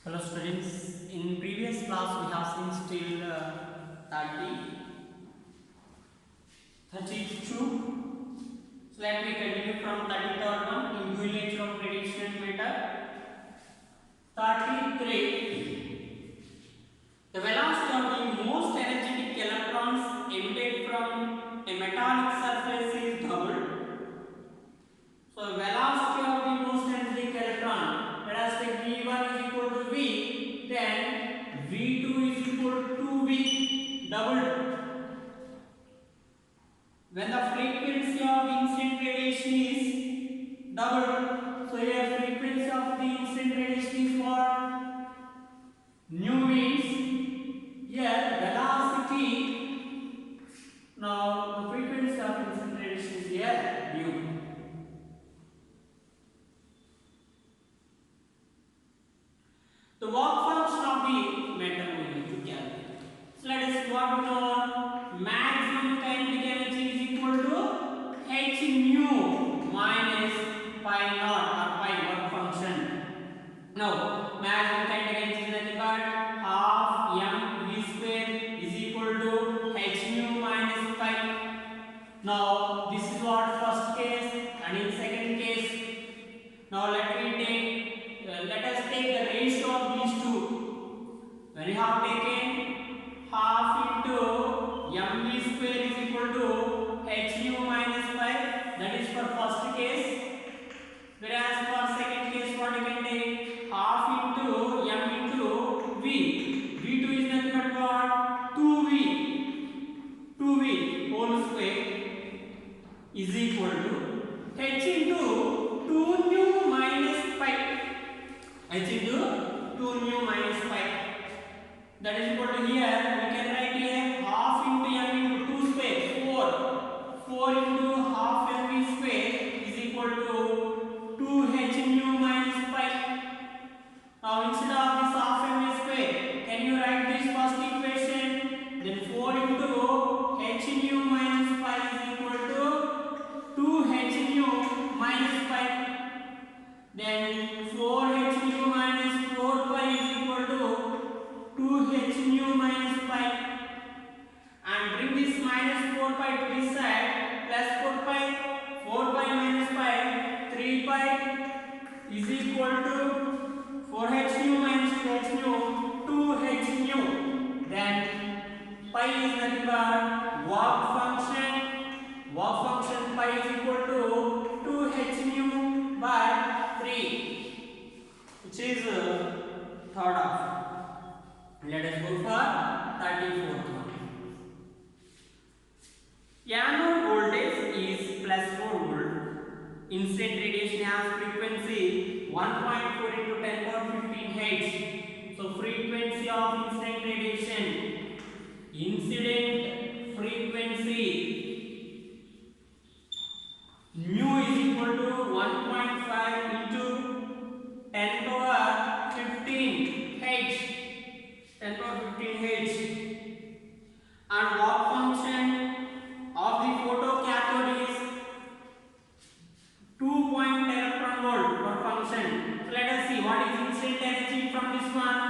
Hello students, in previous class we have seen still 32. So let me continue from 33rd one in dual nature of radiation matter. 33. The velocity of the most energetic electrons emitted from a metallic surface is doubled. So velocity of the most energetic electron, let us take V1 is equal to V, then V2 is equal to V doubled. When the frequency of the incident radiation is doubled, so here frequency of the incident radiation is what? Nu means here velocity. Now the frequency of incident radiation is here nu. The work function of the matter we need to calculate. So let us what we know, maximum kinetic energy is equal to h nu minus pi naught or pi work function. Now maximum kinetic energy is nothing but half m v square is equal to h nu minus pi. Now this is what first case, and in second case, now let us take the ratio of these two. When you have taken half into mv square is equal to h nu minus pi, that is for first case. Whereas for second case, what you can take half into m into v. V2 is nothing but what? 2v whole square is equal to h into 2 nu minus pi. H into 2 nu minus pi. That is equal to here, we can write here half into m into 2 square, 4. 4 into half mv square is equal to 2h nu minus pi. Now instead of this half mv square, can you write this first equation? Then 4 into h nu minus pi is equal to 2h nu minus pi. Then 4h nu minus 4 pi is equal to 2h nu minus pi. And bring this minus 4 pi to this side, plus 4 pi. 4 pi minus pi, 3 pi is equal to 4h nu minus 2h nu, 2h nu. Then pi is nothing but work function. Work function pi is equal to 2h nu by 3, which is third option. Let us go for 34th one. Anode voltage is plus 4 volt. Incident radiation has frequency 1.4 into 10 power 15 Hz. So frequency of incident radiation, incident frequency nu is equal to 1.5 into 10 power 15 Hz. 10 power 15 Hz. And work function of the photocathode is 2 electron volt work function. So let us see what is incident energy from this one.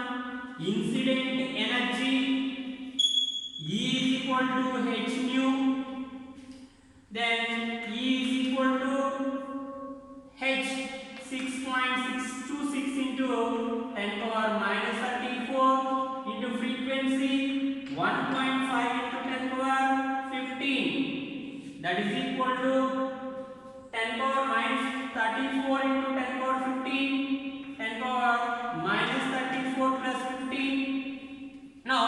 Incident energy E is equal to h nu. Then E is equal to h 6.626 into 10 power minus 34 into frequency 1.5 into 10 power 15. That is equal to 10 power minus 34 into 10 power 15. 10 power minus 34 plus 15. Now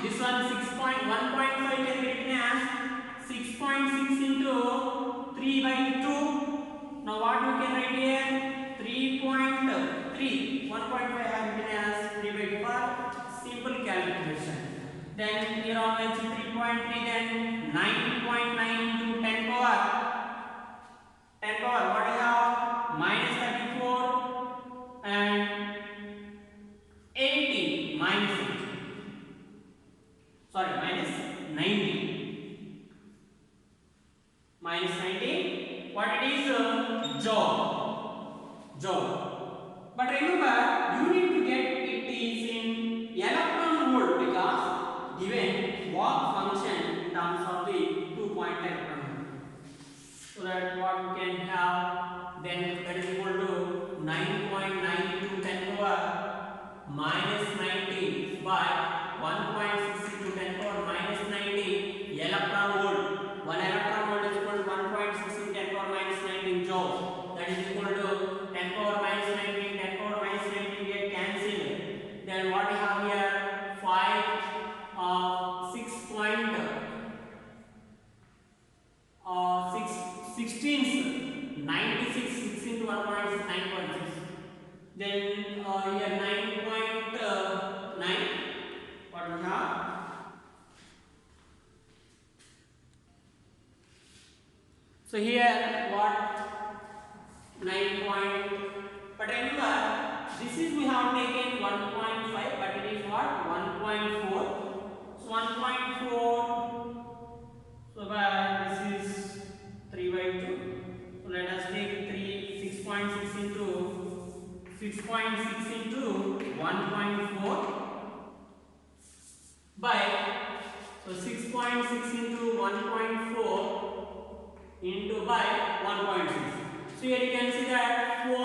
this one 1.5 can be written as 6.6 into 3 by 2. Now what we can write here? 3.3. 1.5 I have written as 3 by 2 for simple calculation. Then here on H 3.3, then 9.9 into 10 power. 10 power what I have? Minus 34 and 80 minus 8. Sorry, minus 90. Minus 90. What it is? Joule. But remember, you need to get it that what we can have, then that is equal to 9.9 into 10 power minus 19 by 1.6 into 10 power minus 19 electron volt. 1 electron volt is equal to 1.6 into 10 power minus 19 joules. That is equal to 10 power minus 19, 10 power minus 19 get cancelled. Then what we have here, 16 96, 6 into 1.6, 9.6. Then here 9.9, what we have? So here what 9 point, but remember this is we have taken 1.5, but it is what 1.4. So 1.4. So this is 3 by 2. So let us take 6.6 into 1.4 by, so 6.6 into 1.4 into by 1.6. So here you can see that 1.6,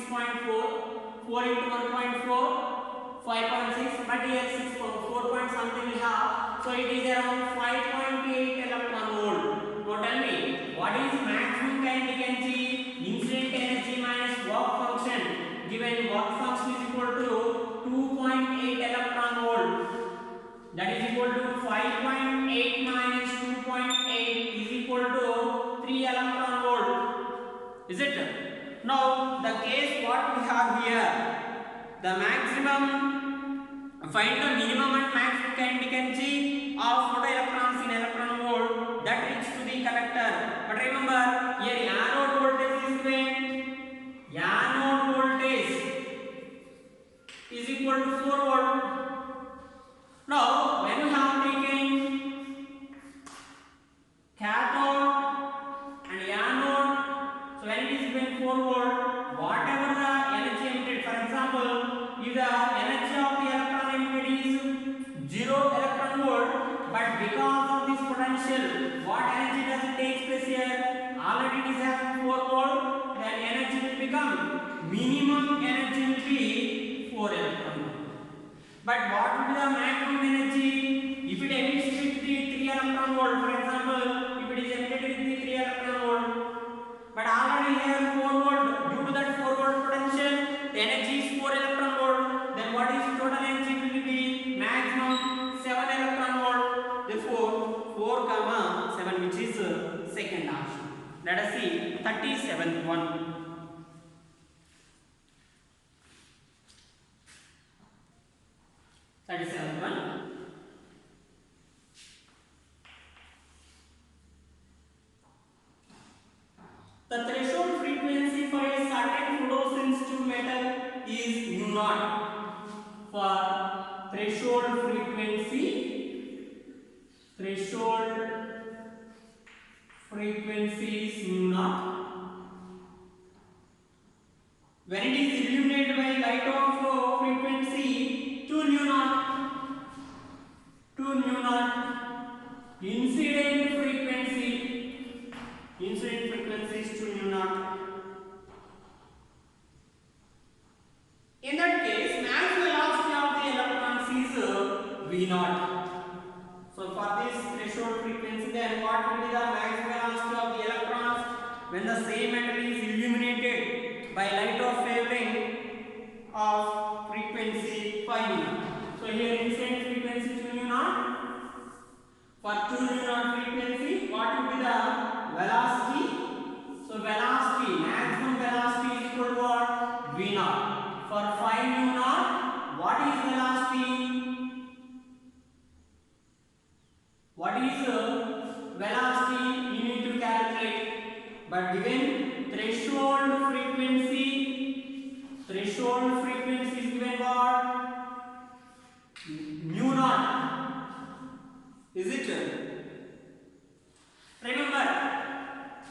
6.4, 4 into 1.4, 5.6, but here 4 point something we have, so it is around 5.8 electron volt. Now tell me, what is maximum kinetic energy, incident energy minus work function, given work function is equal to 2.8 electron volt, that is equal to 5.8 minus 2.8 is equal to 3 electron volt. Is it? Now the case what we have here, the maximum, find the minimum and maximum kinetic energy of photoelectrons in electron volt that reaches to the collector. But remember here anode voltage is given, anode voltage is equal to 4 volt. Now when we have taken cathode and anode, so when it is given 4 volt, whatever the energy emitted, for example, if the energy of the electron emitted is 0 electron volt, but because of this potential, what energy does it take place here? Already it is having 4 volt, then energy will become, minimum energy will be 4 electron volt. But what will be the maximum energy if it emits with the 3 electron volt? For example, if it is emitted with the 3 electron volt, but already here 4 volt, due to that 4 volt potential, the energy is 4 electron volt. Then what is total energy will be maximum 7 electron volt. Therefore 4 comma 7, which is second option. Let us see 37th one. 37th one. The threshold frequency for a certain photosensitive metal is mu naught. For threshold frequency is mu naught. When it is illuminated by light of frequency 2 nu naught, incident frequency is 2 nu naught. In that case, mass velocity of the electrons is v naught. So for this threshold frequency, then what will be the max velocity of the electrons when the same metal is illuminated by light of wavelength of frequency 5 nu naught. So here incident frequency 2 nu naught. For 2 nu naught frequency, what will be the velocity? So velocity, maximum velocity is equal to what? V naught. For 5 nu naught, what is velocity? What is velocity? You need to calculate. But given threshold frequency is given what? Mu naught. Is it? Remember,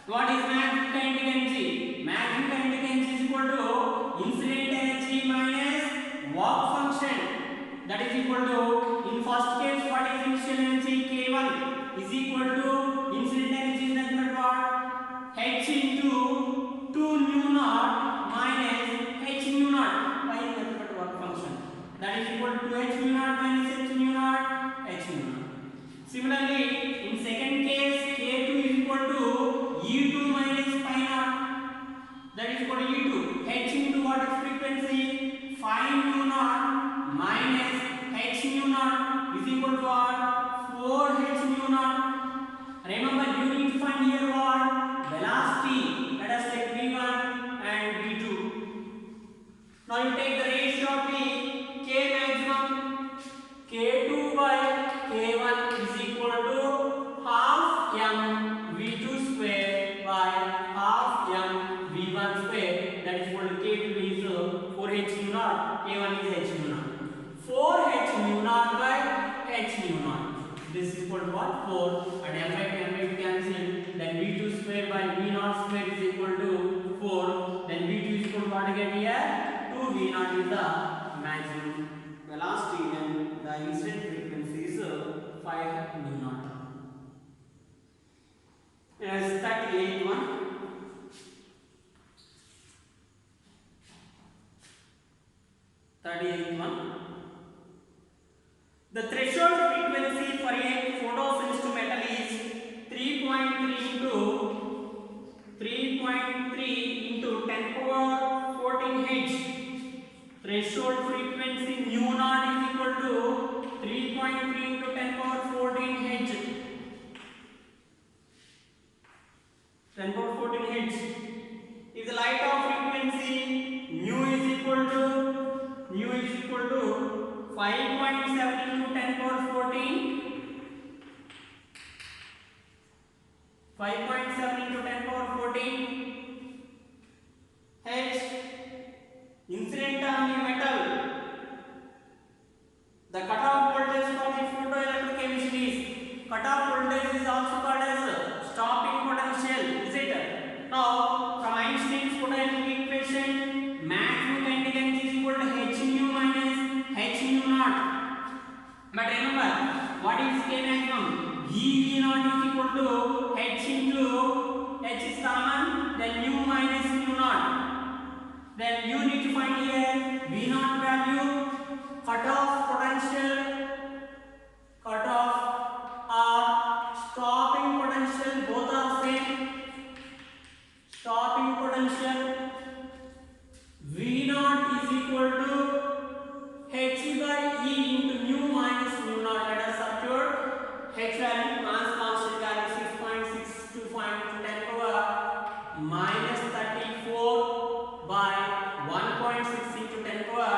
what is maximum kinetic energy? Maximum kinetic energy is equal to incident energy minus work function. That is equal to, in first case, what is initial energy? K1 is equal to incident energy is nothing but what? by half m v1 square, that is equal to k2 is 4h mu naught, k1 is h mu naught. 4h mu naught by h mu naught. This is equal to what? 4, and m by 2 cancel. Then v2 square by v naught square is equal to 4. Then v2 is equal to what again here? 2 v naught is the maximum velocity, and the incident frequency is 5 mu naught. As 38th one. The threshold frequency for a photosensitive metal is 3.3 into 10 power 14 Hz. Threshold frequency mu naught is equal to 3.3 into 10 power 14 Hz. 10 power 14 Hz is the light of frequency. Mu is equal to 5.7 into 10 power 14. 5.7 into 10 power 14 H. Incident on the metal. The cutoff voltage for the photoelectrochemistry is, cutoff voltage is also called as stopping potential, is it? Now, from Einstein's photoelectric equation, maximum kinetic energy is equal to h nu minus h nu naught. But remember, what is k maximum? V naught is equal to h into h is common, then nu minus nu naught. Then you need to find here V naught value, cutoff potential, cutoff or stopping potential, both are same. Stopping potential V naught is equal to h by E into nu minus nu naught. Let us substitute h value, mass constant value 6.62 10 power minus 34 by 1.6 into 10 power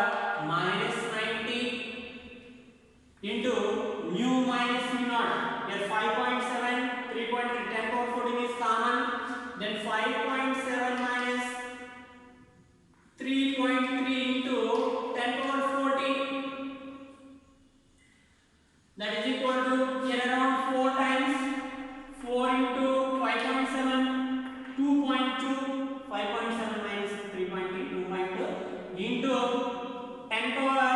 minus 90 into nu minus nu naught. Here 5.7, 3.3, 10 power 14 is common. Then 5.7 minus 3.3 into 10 power 14. That is equal to here around 4 times 4 into 5.7, 2.2, 5.7 minus 3.3, 2.2 into 10 power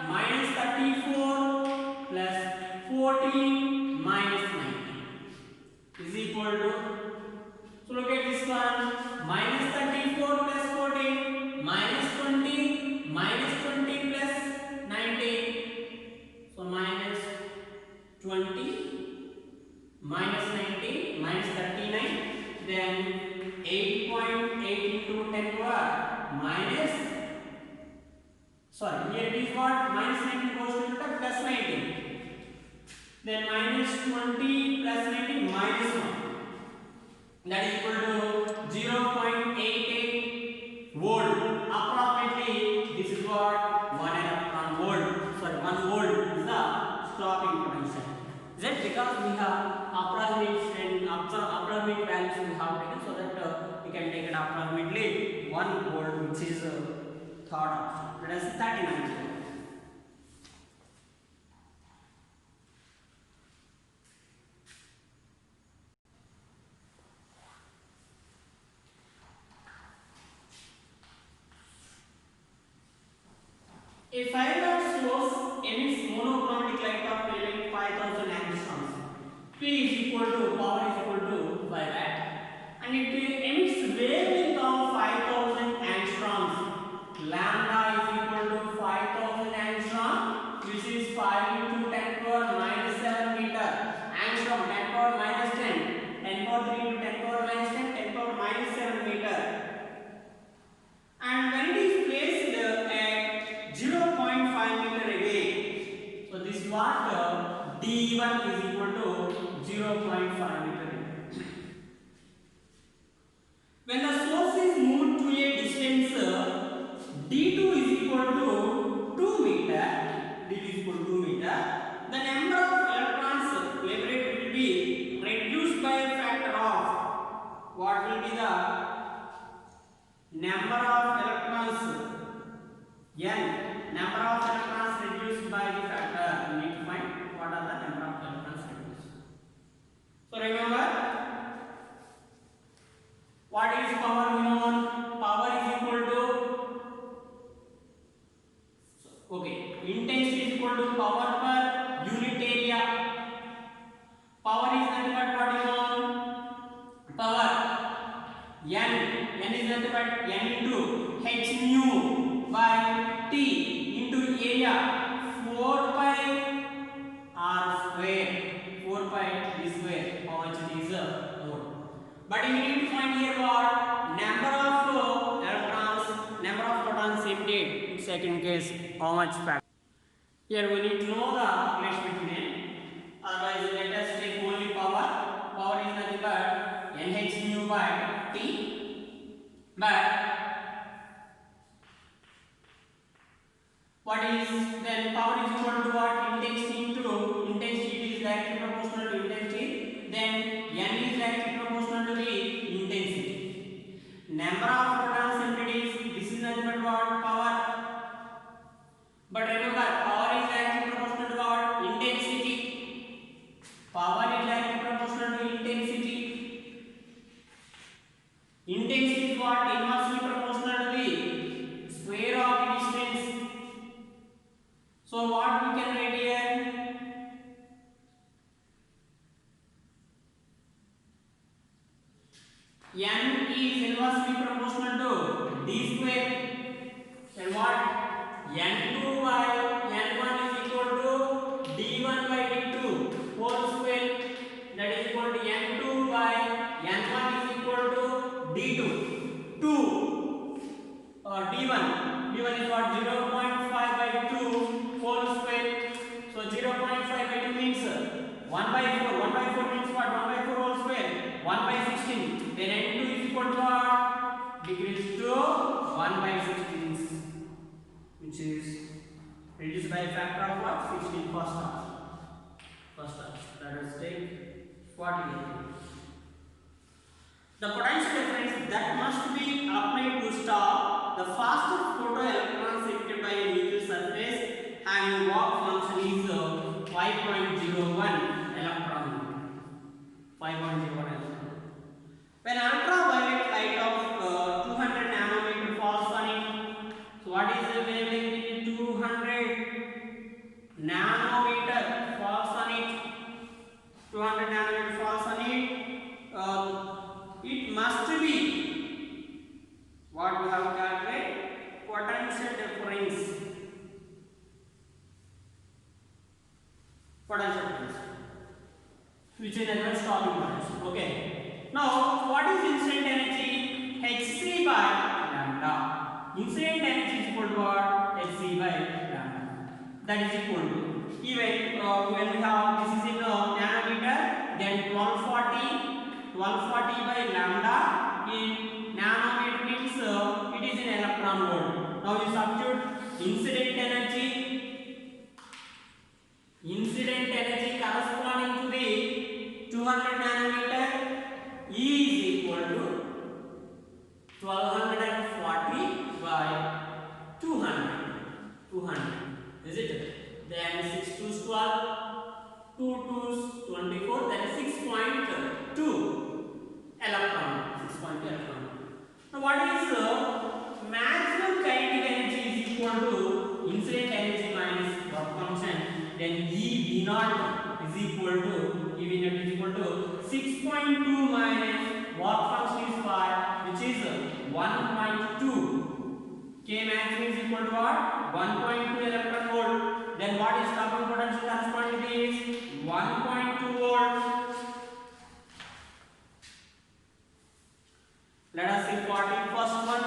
minus 34 plus 14 minus 90 is equal to, so look at this one, minus 34 plus 14 minus 20 plus 90, so minus 20 minus 90 minus 39, then 8.8 into 10 power minus, sorry, here it is what, minus 19 goes to the plus 19, then minus 20 plus 19 minus 1, that is equal to 0.88 volt. Approximately this is what 1 electron volt, sorry 1 volt is the stopping potential. Is it because we have approximate values we have taken, so that we can take it approximately 1 volt, which is third option. Let us 39. A 5 watt source emits monochromatic light of wavelength 5000 angstroms. P is equal to, power is equal to 5 watt, and it emits wavelength of 5000 angstroms. Lambda is equal to 5000 angstrom, which is 5 into 10 power minus 7 meter. Angstrom 10 power minus 10, 10 power 3 into 10 power minus 10, 10 power minus 7 meter. And when it is placed at 0.5 meter away, so this is what D1 is equal to 0.5 meter away. When the source is moved to a distance D2 is equal to 2 meter, D2 is equal to 2 meter, the number of electrons liberated will be reduced by a factor of what will be the number of electrons n, number of electrons reduced by the factor. We need to find what are the number of electrons reduced. So remember, what is power? We know power is equal to, okay, intensity is equal to power per unit area. Power is nothing but what you know, power n is nothing but n into h nu by t into area 4 pi r square, 4 pi d square, how much it is more. But you need to find here what number of electrons, number of protons emitted in second case, how much factor. Here we need to know the relation between n, otherwise let us take only power. Power is nothing but nh nu by t, but what is then power is equal to what? Intensity into intensity is directly proportional to intensity, then n is directly proportional to the intensity. Number of protons emitted is, this is nothing but what? Power. But remember, power is directly proportional to what? Intensity. Power is directly proportional to intensity. Intensity is what? Inversely proportional to the square of the distance. So what we can write here? N is inversely proportional to d square. And what? N2 by N1 is equal to d1 by d2 whole square. That is equal to N2 by N1 is equal to d2. 2 d1. d1 is what? 0.5 by 2 whole square. So 0.5 by 2 means 1 by 4. 1 by 4 means what? 1 by 4 whole square. 1 by 16. Then N2 is equal to what? Decreased to 1 by 16, which is reduced by a factor of what? 16 first term. First term. Let us take 40. The potential difference that must be applied to stop the faster photoelectrons emitted by a neutral surface having Mach function is 5.01 electron. 5.01 electron. When ultraviolet light of 200 nanometer falls on it, so what is the wavelength? 200 nanometer falls on it. 200 nanometer falls on it. It must be what we have calculated, potential difference. Potential difference, which is another stopping potential. Okay. Now, what is incident energy? Hc by lambda. Incident energy is equal to what? Hc by lambda. That is equal to, even when we have this is in nanometer, then 1240 by lambda in nanometer means it is in electron volt. Now you substitute incident energy. Incident energy corresponding to the 200 nanometer is equal to 1240 by 200. 200. Is it? Then 6 2's 12, 2 2's 24, that is 6.2 electron. 6.2 electron. Now what is maximum kinetic energy is equal to incident energy minus work function. Then E V0 is equal to 6.2 minus work function is 5, which is 1.2. K maximum is equal to what? 1.2 electron volt. Then what is stopping potential corresponding to this? 1.2 volt. Let us see what is first one.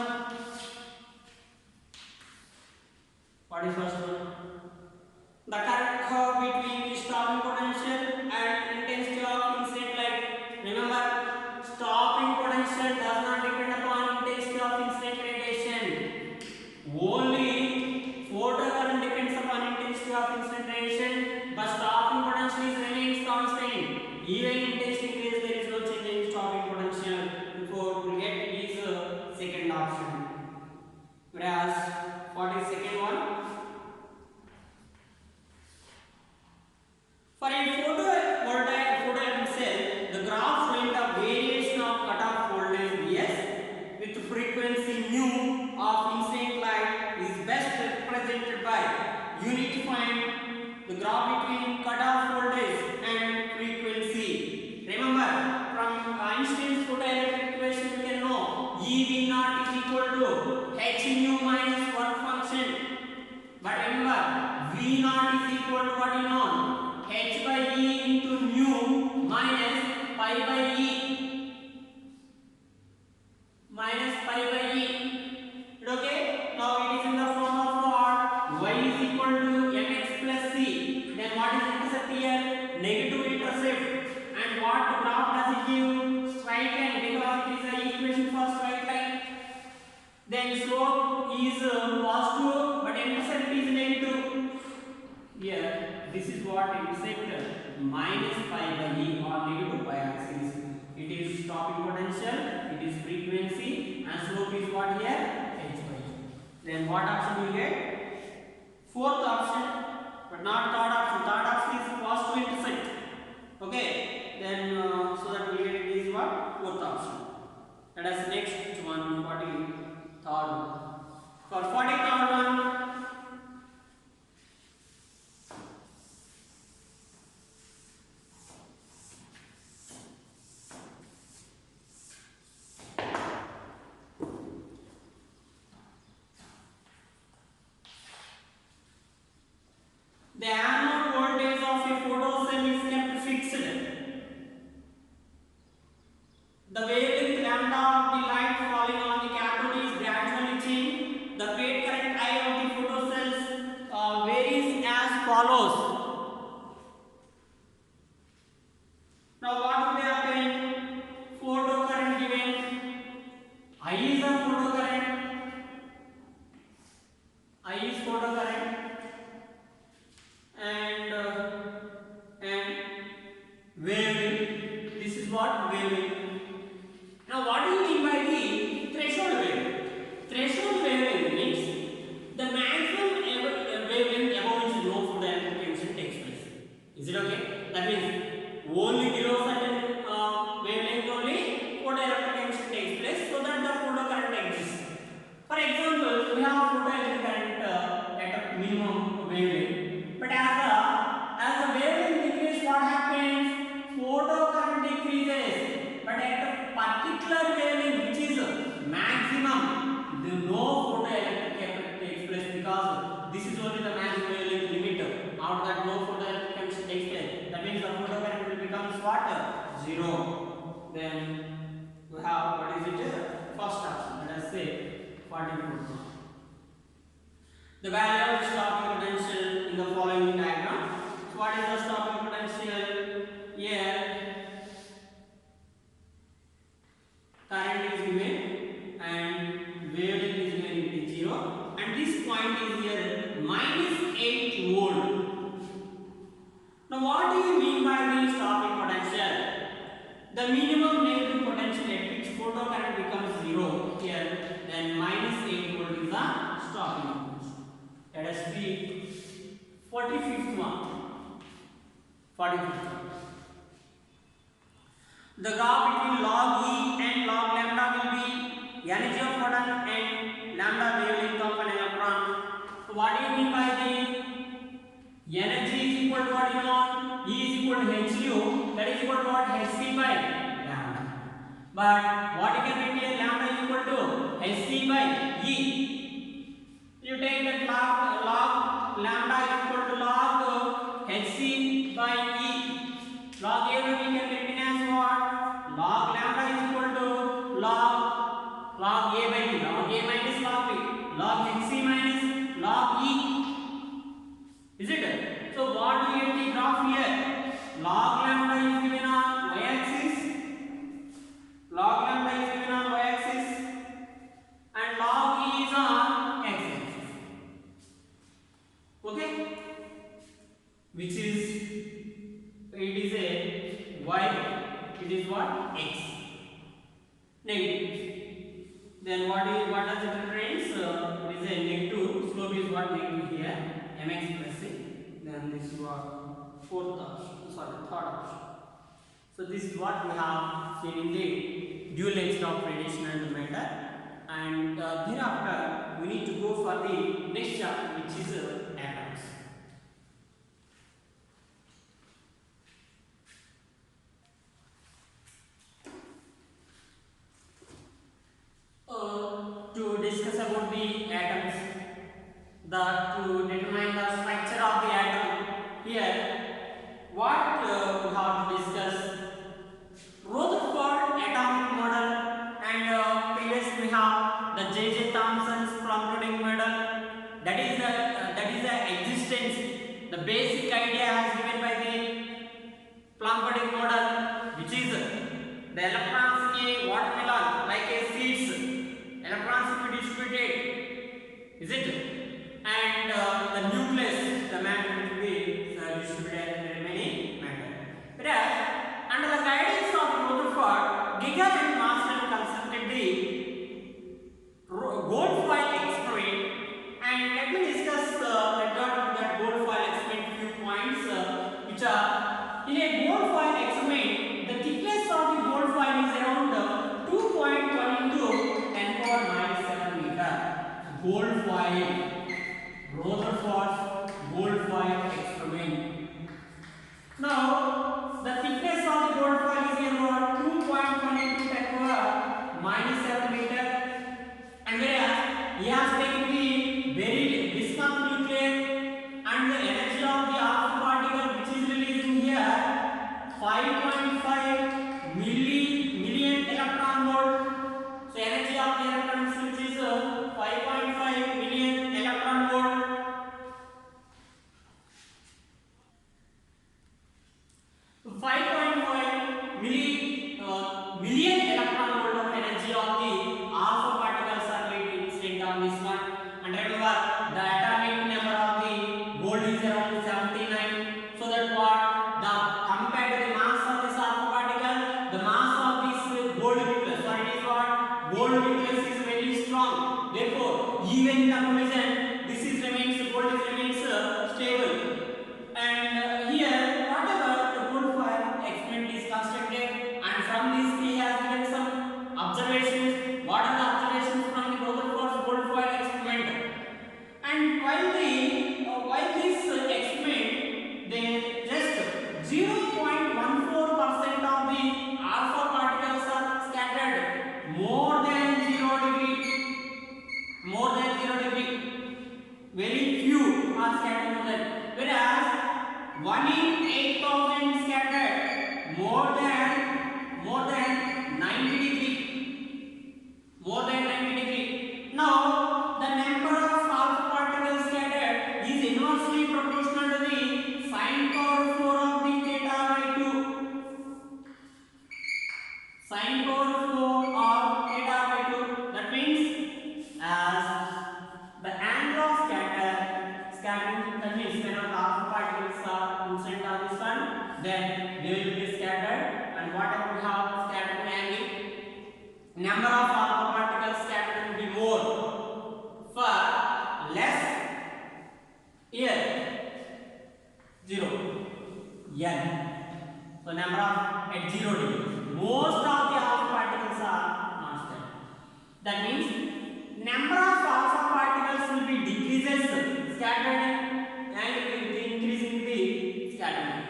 What is first one? The current curve between the stopping potential and intensity of incident light. Remember, stopping potential does not depend upon intensity of incident radiation. Only photocurrent depends upon intensity of incident radiation, but stopping potential is remains constant. Even intensity increases, there is no change in stopping potential. If photoelectric equation we can know EV naught is equal to h nu minus work function. But remember, V naught is equal to what you know? H by E into nu minus pi by E. Minus pi by E. Okay? Now it is in the form of what? Y is equal to mx plus c. Then what is intercept here? Negative intercept. And what graph does it give? Straight line, because it is an equation for straight line. Then slope is positive, but intercept is negative. Here, this is what intercept minus pi by e or negative pi axis. It is stopping potential, it is frequency, and slope is what here? H by e. Then what option you get? Fourth option, but not third option. Third option is positive intercept. Okay, then so that we get it is what? Fourth option. Let us next one, 43rd one. For 43rd one, the anode voltage of a photocell is kept fixed. The wavelength lambda of the light falling on the cathode is gradually changed. The plate current I of the photocells varies as follows. Now what will happen? Photocurrent given. I is a photocurrent. I is photocurrent. And wavelength. This is what wavelength. Now, what do you mean by the threshold wavelength? Threshold wavelength means the maximum wavelength above which no photoelectric emission takes place. Is it okay? That means only below certain wavelength only photoelectric emission takes place, so that the photocurrent exists. For example, we have photoelectric current at a minimum wavelength, but as the wavelength decreases, what happens? Photocurrent decreases, but at a particular wavelength which is maximum, no photoelectric effect takes place, because this is only the maximum wavelength limit. After that, no photoelectric emission takes place. That means the photocurrent will become what? Zero. Then we have, what is it? First option. Let us say 44. The value of stopping potential in the following diagram. So what is the stopping potential? Here current is given and wavelength is given it is 0, and this point is here minus 8 volt. Now what do you mean by the stopping potential? The minimum negative potential at which photocurrent becomes 0 here, then minus 8 volt is the stopping potential. Let us read 45th one. 45th one. The graph between log E and log lambda will be energy of photon and lambda wavelength of an electron. So what do you mean by the energy is equal to what you know? E is equal to h nu, that is equal to what? Hc by lambda. But what you can write here? Lambda is equal to hc by E. You take that log lambda is equal to log hc by E. Log A we can written as what? Log lambda is equal to log A by B. Log A minus log B. Log hc minus log E. Is it? So what do you get the graph here? Log lambda is given on y-axis. Log lambda is given on y-axis, and log E is on x-axis. Okay? Which is, it is a y, it is what? X. Negative. Then what does it represent? It is a negative. Slope is what? Negative here. Mx plus c. Then this is what? Third option. So this is what we have seen in the dual nature of radiation and matter. And thereafter we need to go for the next chapter, which is atoms. the atoms, the to determine the structure of the atom. Here, what we have to discuss Rutherford atomic model, and previously we have the J. Thomson's plummeting model. That is the existence. The basic idea has given by the plummeting model, which is the electrons in a watermelon like a seeds. Electrons will be distributed, is it? And the nucleus, the matter will be distributed in many matter. Whereas under the guidance of Rutherford, Giger and Marsden constructed the gold foil experiment, and let me discuss regarding that gold foil experiment few points, which are in a gold foil experiment, the thickness of the gold foil is around 2.1 into 10 power minus 7 meter. Gold foil, Rutherford's gold foil experiment. Now, the thickness of the gold foil is around 2.1 into 10 power minus 7 meter, and whereas he has taken the very bismuth nucleus and the energy of the alpha particle which is releasing here 5.5 million electron volt. So energy of the electrons which is 5.5 million electron volt. 5.5 million electron volt of energy of the alpha particles are released on this one. And remember, the atomic number of the gold is around 79. So that what the compared to the mass of this alpha particle, the mass of this gold nucleus, or it is what gold nucleus is very strong. Therefore, even in the collision, this is remains gold is remains stable. And here, whatever the gold foil experiment is constructed, and from this he has given some observations. What are the observations from the Rutherford's gold foil experiment? And while this experiment, they just 0.14% of the alpha particles are scattered more than 0 degree. More than 0 degree. Very few are scattered more than. Whereas 1 in 8,000 scattered more than 90 degree. More than 90 degree. Now, the number of alpha particles scattered is inversely proportional to the sine power 4 of the theta by 2. Sine power 4 of theta by 2. That means as the angle of scattering, that means when the alpha particles are inside on this one, then they will be scattered, and whatever we have scattered angle, number of alpha particles scattered will be more. For less, here 0 n. So number of at 0 degree, most of the alpha particles are not scattered. That means number of alpha particles will be decreases scattered and will be increasing the scattering.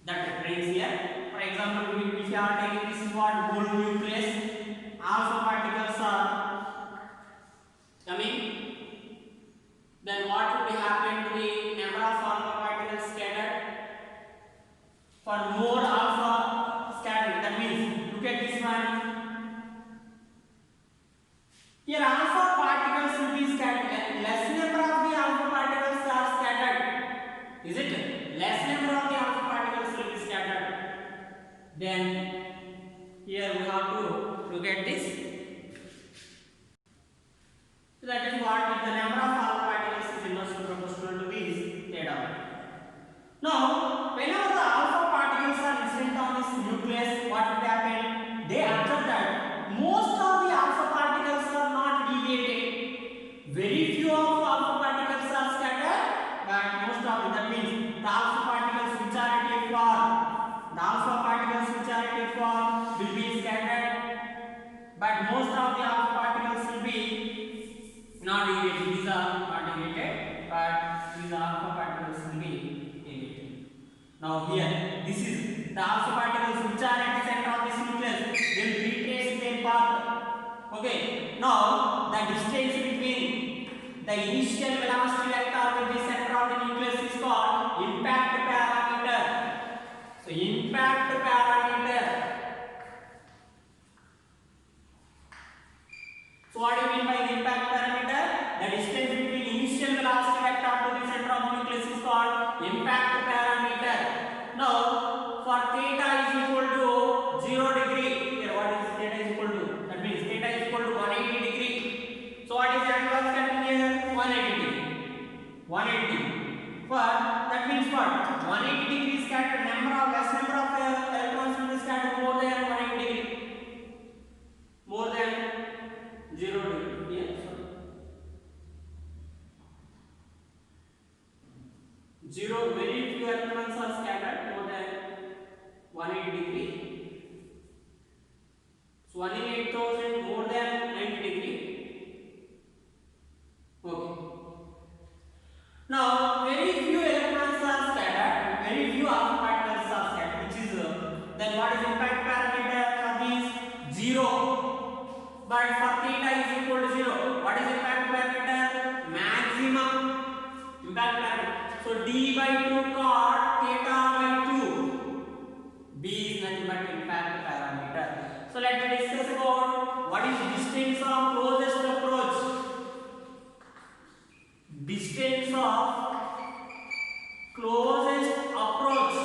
That brings here. For example, if you are taking this is what gold nucleus, alpha particles are coming. Then what will be happening to the number of alpha particles scattered? For more alpha scattering, that means look at this one. Here alpha particles will be scattered, and less number of the alpha particles are scattered. Is it? Less number of the alpha particles will be scattered. Then here we have to look at this. So that is what if the number of alpha particles is inversely proportional to this theta. Now, whenever the alpha particles are incident on this nucleus, what will happen? They observe that most of the alpha particles are not deviated. Very few of alpha particles are scattered, but most of it. That means the alpha particles which are at a far, the alpha particles which are at a far will be scattered, but most of the alpha particles will be not deviated. These are not deviated, but these alpha particles will be deviated. Now here, this is the alpha particles which are at the center of this nucleus. They will retrace their path. Okay, now the distance between the initial velocity vector with the center of the nucleus is called impact parameter. So impact parameter. So what do you mean by the impact parameter? The distance between initial velocity vector to the center of the nucleus is called impact parameter. Now for theta is equal to 0 degree. Here what is theta is equal to? That means theta is equal to 180 degree. So what is the angle of scattering here? 180 degree. 180. For that means what? 180 degree scattered. Less number of electrons will be scattered more than 180 degree. More than 0 degree. Yeah, sorry. 0, very few electrons are scattered more than 180 degree. So 1 in 8000 more than 90 degree. Okay. Now very few electrons are scattered, very few alpha particles are scattered, which is then what is impact parameter for these? 0. But for theta is equal to 0. What is impact parameter? Maximum impact parameter. So d by 2 cot theta by 2. B is nothing but impact parameter. So let's discuss about what is distance of closest approach. Distance of closest approach.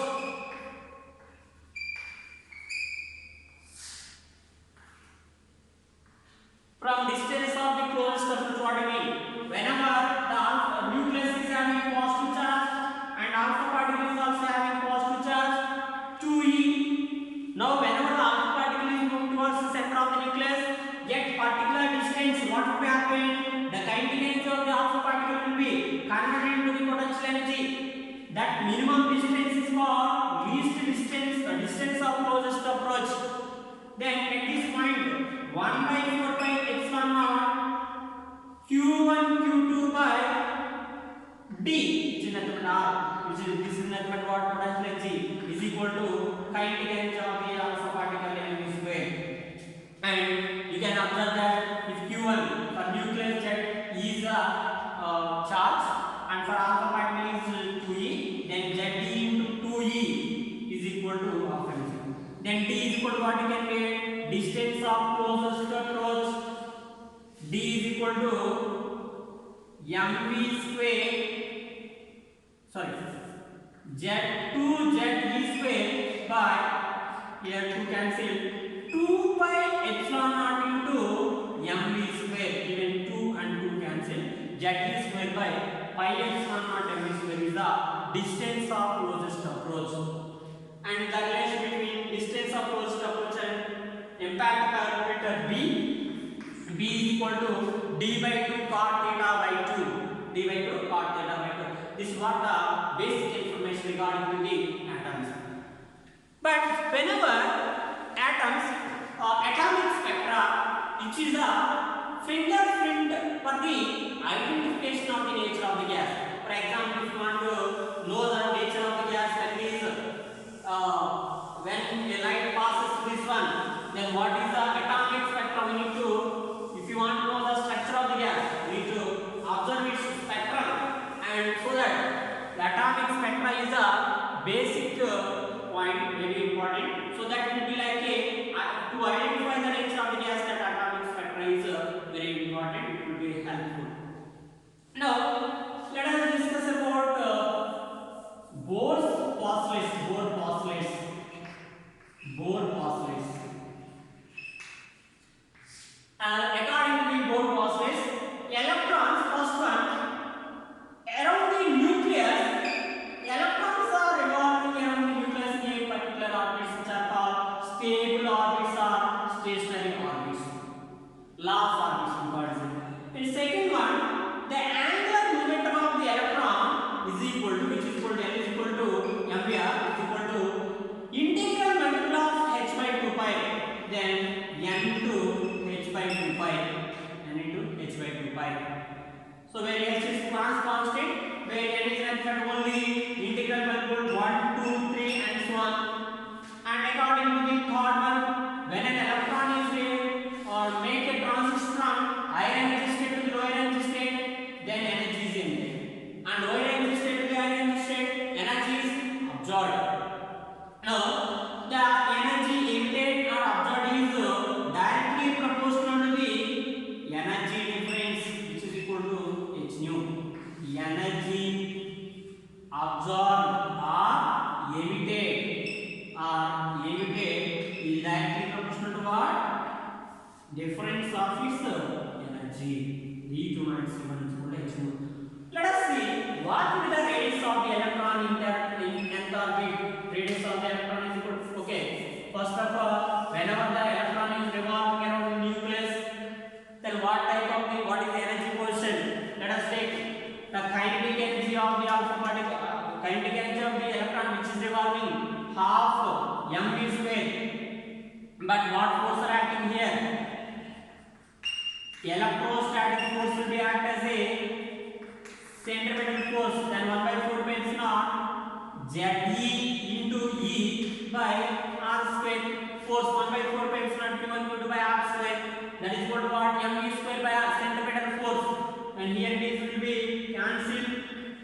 From distance of the closest approach, what do you mean? Whenever the nucleus is having positive charge and alpha particle is also having positive charge, 2e. Now, whenever the alpha particle is moving towards the center of the nucleus, yet particular distance, what will happen? The kinetic energy of the alpha particle will be converted into the potential energy. That minimum distance is called least distance, the distance of closest approach. Then at this point, 1 by 4 pi epsilon naught q1 q2 by d, which is nothing but r, which is this is nothing but what potential energy is equal to kinetic energy of the alpha particle mv square. And you can observe that if q1 for nucleus jet is a charge and for alpha particle is 2e, then Zd into 2e is equal to half mc. Then d is equal to what you can get? Distance of closest approach. D is equal to mv square. Sorry, Z2 Ze square by here 2 cancel 2 pi epsilon naught into mv square. Even 2 and 2 cancel. Ze square by pi epsilon naught mv square is the distance of closest approach. And the relation between distance of closest approach and impact parameter B is equal to d by 2 cot theta by 2. D by 2 cot theta by 2. This is what the basic information regarding to the atoms. But whenever atoms atomic spectra, which is a fingerprint for the identification of the nature of the gas. For example, if you want to know the nature of the gas, when a light passes this one, then what is the atomic spectrum? We need to, if you want to know the structure of the gas, we need to observe its spectrum, and so that the atomic spectra is a basic point, very important. So that will be like to identify the nature of the gas, that atomic spectra is very important. It will be helpful. Now let us discuss about Bohr's postulates. According to the Bohr postulates, electrons, first one, around the nucleus, electrons are revolving around the nucleus in particular orbits, which are called stable orbits or stationary orbits. Last orbits we call it. And second one, the angular momentum of the electron is equal to, which is equal to L is equal to mvr is equal to integral multiple of h by 2 pi, then n into h by 2 pi, n into h by 2 pi. So where h is constant, where n is nothing only integral multiple 1, 2, 3 and so on. And according to the third one, when an electron is make a difference of its energy. The two minus let us see what will be the radius of the electron in nth orbit. Radius of the electron is equal to, okay. First of all, whenever the electron is revolving around the nucleus, then what is the energy quotient? Let us take the kinetic energy of the alpha particle, kinetic energy of the electron which is revolving half mv square. But what force are acting here? Electrostatic force will be act as a centripetal force. Then 1 by 4 pi epsilon Ze into E by R square. Force 1 by 4 pi epsilon Q1 Q2 by R square. That is equal to what? Mv square by R centripetal force. And here this will be cancelled.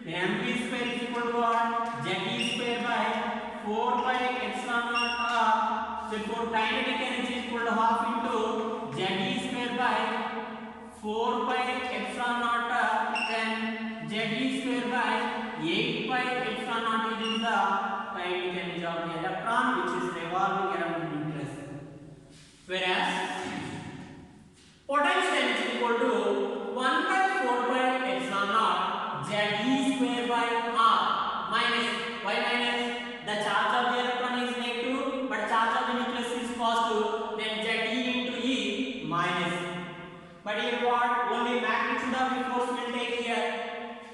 Then Mv square is equal to what? Ze square by 4 pi epsilon naught R. So for kinetic energy is equal to half into Ze square by 4 pi epsilon naught R. Then Ze square by 8 pi epsilon naught is the kinetic energy of the electron which is revolving around the nucleus. Whereas potential energy is equal to 1 by 4 pi epsilon naught Ze square by R minus, why minus? The charge of the electron is negative but charge of the nucleus is positive, then Ze into E minus. But here what? Only magnitude of the force will take here.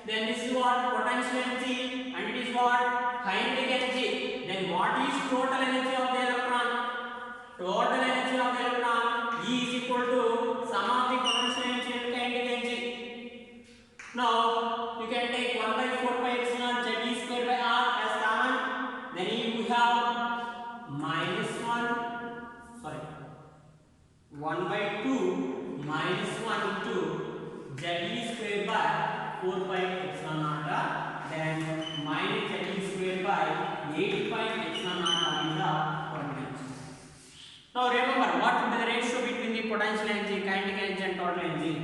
Then this is what? Potential energy, and it is what? Kinetic energy. Then what is total energy of the electron? Total energy of the electron E is equal to sum of the potential energy and kinetic energy. Now you can take 1 by 4 pi epsilon Ze square by R as common. Then you have minus 1 by 2 minus 1 into Ze square by 4 pi epsilon naught, then minus Ze square by 8 pi epsilon naught is the potential. Now remember what would be the ratio between the potential energy, kinetic energy and total energy?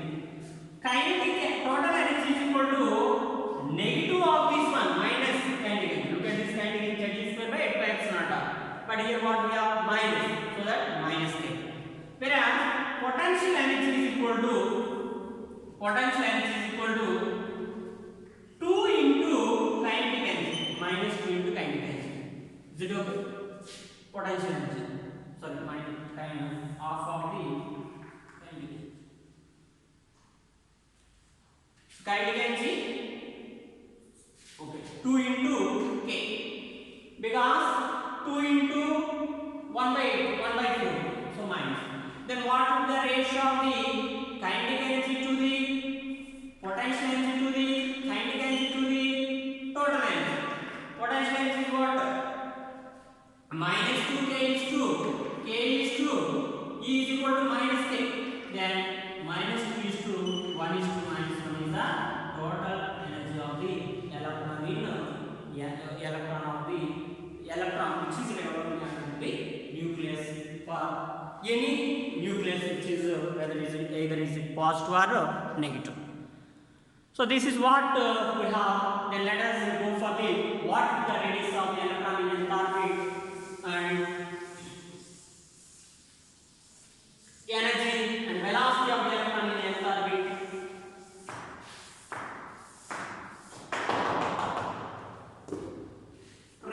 Kinetic total energy is equal to negative of this one minus kinetic energy. Look at this kinetic energy Ze square by 8 pi epsilon naught. But here what we have? Minus, so that minus k. Whereas potential energy is equal to 2 into kinetic energy minus 2 into kinetic energy. Is it okay? Potential energy. Sorry, minus half of the kinetic energy. Okay, 2 into k. Because 2 into 1 by 8, 1 by 4. So minus. Then what would be the ratio of the kinetic energy to the potential energy to the kinetic energy to the total energy? Potential energy is what? Minus 2k is 2, k is 2, E is equal to minus k. Then minus 2 is 2, 1 is 2, minus 1 is the total energy of the electron in electron which is revolving around the nucleus for any nucleus which is either is positive or negative. So this is what we have. Then let us go for the what the radius of the electron in nth orbit and energy and velocity of the electron in nth orbit.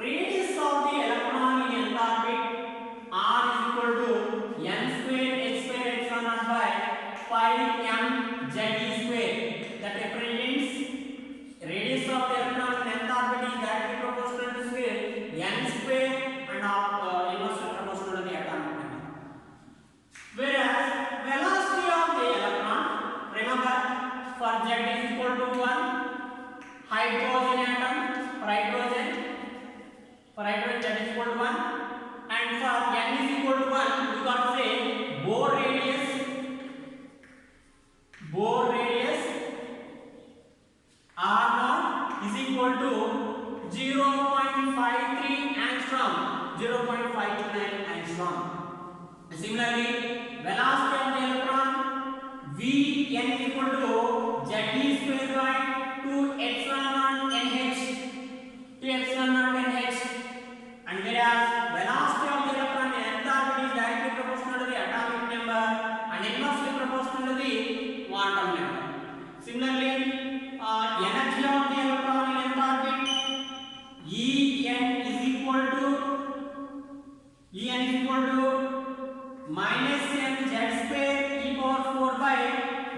Radius of the electron in nth orbit R is equal to n square h square epsilon naught by pi m Ze square. That represents radius of the electron in nth orbit is directly proportional to square n square and inversely proportional to the atomic number. Whereas velocity of the electron, remember for Z is equal to 1 hydrogen atom for hydrogen Z is equal to 1, and for n is equal to 1 you got say Bohr radius R naught is equal to 0.53 angstrom, 0.529 angstrom. Similarly, velocity of the electron V n is equal to Ze square by 2 epsilon naught nh, 2 epsilon naught nh, and whereas velocity of the electron in nth orbit is directly proportional to the atomic number and inversely proportional to the quantum number. Similarly, energy of the electron in nth orbit, En is equal to minus mz square e power 4 by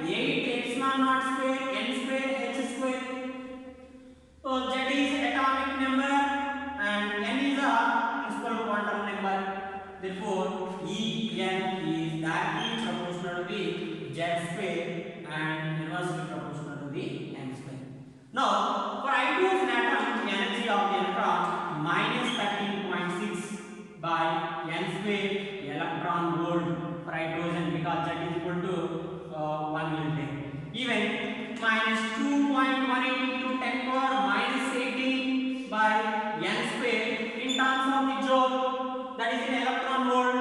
8 epsilon naught square n square h square. So z is atomic number and n is a principal quantum number. Therefore, En is directly proportional to the z square and inversely proportional to the n square. Now, for hydrogen atom, energy of the electron minus 13.6 by n square electron volt for hydrogen, because that is equal to 1 will take. Even minus 2.18 into 10 power minus 18 by n square in terms of the joule, that is in electron volt.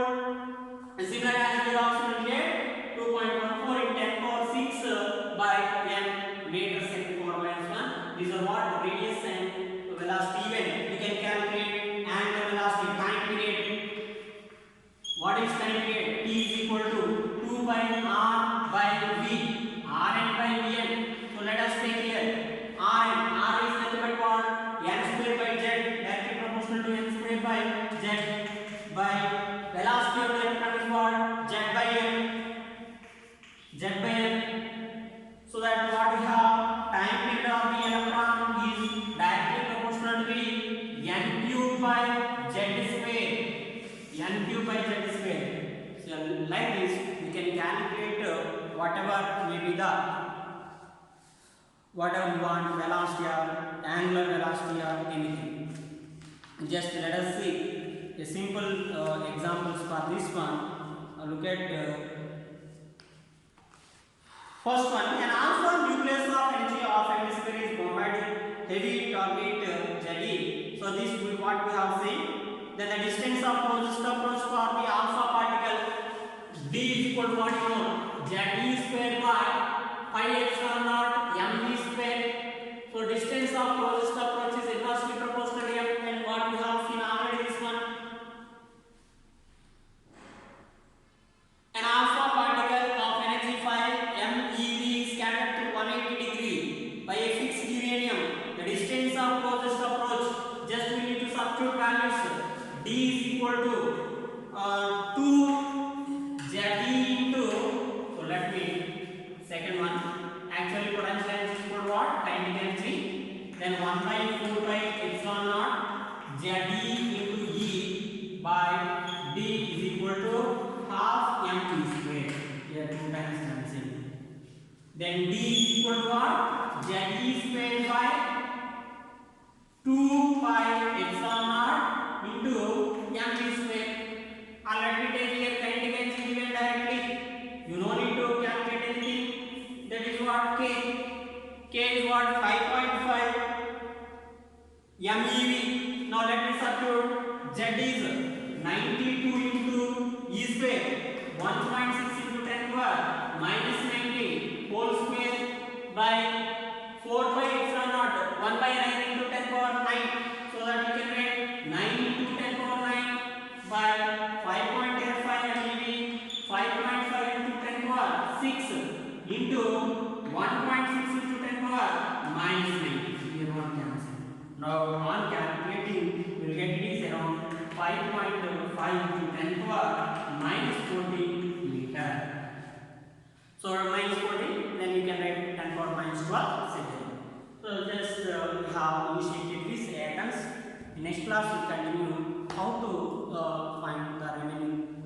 Similar as we also will get 2.14 in 10 power 6 by n meter second power minus 1. These are what radius and velocity. Even you can calculate angular velocity, time period. What is time period? T is equal to 2 by r by v, rn by vn. So let us take here rn. R is nothing but what? N square by z, directly proportional to n square by z, by velocity of the electron is what? Z by n. Z by n. So that what we have, time period of the electron is directly proportional to the n cube by z square. N cube by z square. So like this we can calculate whatever may be the whatever you want, velocity or angular velocity or anything. Just let us see a simple examples for this one. Look at first one. An alpha nucleus of energy of hemisphere is bombarded heavy target Ze. So this is what we have seen. Then the distance of closest approach for the alpha particle d is equal to what you know, Ze square by pi epsilon naught mv square. So distance of closest approach is inversely proportional to m, and what we have seen already this one. An alpha particle of energy 5 MeV is scattered to 180 degree by a fixed uranium. The distance of closest approach, just we need to substitute values. D is equal to 2 Ze into, so let me second one, actually potential energy is equal to what? Kinetic energy. Then 1 by 4 by epsilon naught Ze into E by D is equal to half mv square. Here 2 times cancel. Then D is equal to what? Ze square by 2 pi epsilon naught into mv square. Let me take here kinetic energy given directly. You no need to calculate anything. That is what K. K is what? 5.5 MeV. Now let me substitute. Z is 92 into E square. 1.6 into 10 power minus 90 whole square by 4 by epsilon naught 1 by 9 into 10 power 9. So that we can write 9 into 10 power 9 by 5.85 MeV. 5.5 into 10 power 6 into 1.6 into 10 power minus 9. Here one cancel. Now on calculating we will get it is around 5.5 into 10 power minus 40 meter. So minus 40, then you can write 10 power minus 12 second. So just we have initiated these atoms. In next class we continue how to find the remaining